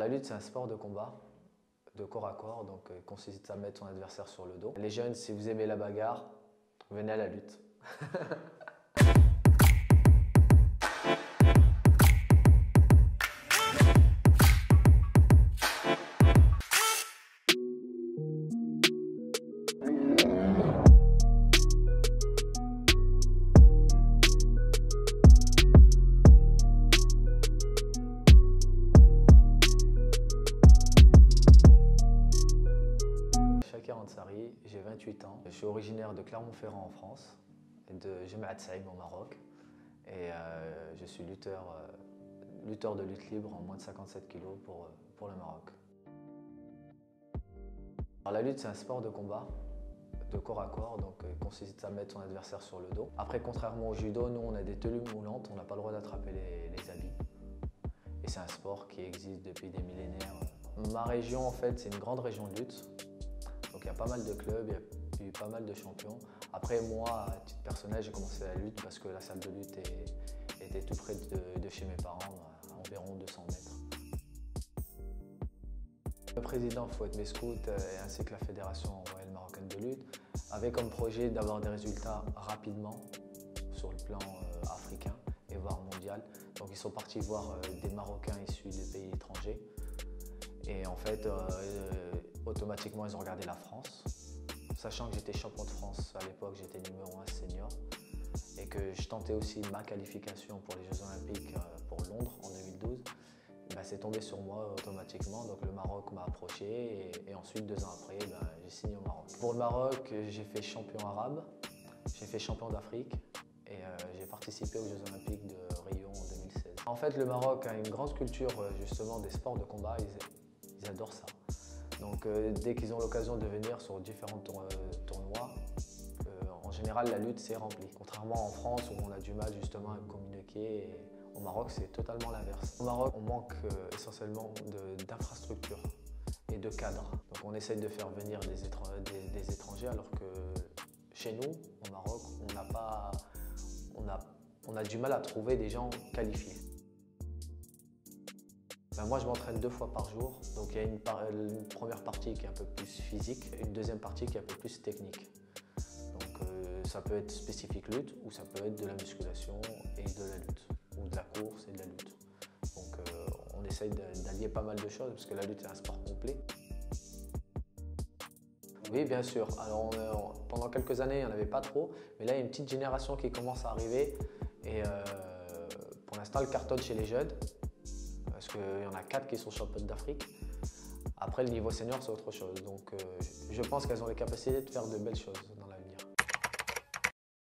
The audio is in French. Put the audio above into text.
La lutte, c'est un sport de combat, de corps à corps, donc consiste à mettre son adversaire sur le dos. Les jeunes, si vous aimez la bagarre, venez à la lutte. Shakir Ansari, j'ai 28 ans. Je suis originaire de Clermont-Ferrand en France et de Jemaa Saïm au Maroc. Et je suis lutteur de lutte libre en moins de 57 kg pour le Maroc. Alors, la lutte, c'est un sport de combat, de corps à corps, donc consiste à mettre son adversaire sur le dos. Après, contrairement au judo, nous on a des tenues moulantes, on n'a pas le droit d'attraper les habits. Et c'est un sport qui existe depuis des millénaires. Ma région, en fait, c'est une grande région de lutte. Donc il y a pas mal de clubs, il y a eu pas mal de champions. Après moi, à titre personnel, j'ai commencé la lutte parce que la salle de lutte était tout près de chez mes parents, à environ 200 mètres. Le président Fouad Mescout ainsi que la Fédération royale marocaine de lutte avaient comme projet d'avoir des résultats rapidement sur le plan africain et voire mondial. Donc ils sont partis voir des Marocains issus de pays étrangers. Et en fait, automatiquement, ils ont regardé la France. Sachant que j'étais champion de France à l'époque, j'étais numéro 1 senior. Et que je tentais aussi ma qualification pour les Jeux Olympiques pour Londres en 2012. Ben, c'est tombé sur moi automatiquement. Donc le Maroc m'a approché et ensuite, 2 ans après, ben, j'ai signé au Maroc. Pour le Maroc, j'ai fait champion arabe, j'ai fait champion d'Afrique et j'ai participé aux Jeux Olympiques de Rio en 2016. En fait, le Maroc a une grande culture justement des sports de combat. Ils adorent ça. Donc dès qu'ils ont l'occasion de venir sur différents tournois, en général la lutte c'est rempli. Contrairement en France où on a du mal justement à communiquer, et au Maroc c'est totalement l'inverse. Au Maroc on manque essentiellement d'infrastructures et de cadres. Donc on essaye de faire venir des étrangers alors que chez nous, au Maroc, on a du mal à trouver des gens qualifiés. Ben moi, je m'entraîne 2 fois par jour, donc il y a une première partie qui est un peu plus physique et une deuxième partie qui est un peu plus technique. Donc ça peut être spécifique lutte ou ça peut être de la musculation et de la lutte, ou de la course et de la lutte. Donc on essaye d'allier pas mal de choses parce que la lutte est un sport complet. Oui, bien sûr. Alors pendant quelques années, il n'y en avait pas trop, mais là, il y a une petite génération qui commence à arriver et pour l'instant, elle cartonne chez les jeunes. Parce qu'il y en a 4 qui sont championnes d'Afrique. Après, le niveau senior, c'est autre chose. Donc, je pense qu'elles ont les capacités de faire de belles choses dans la vie.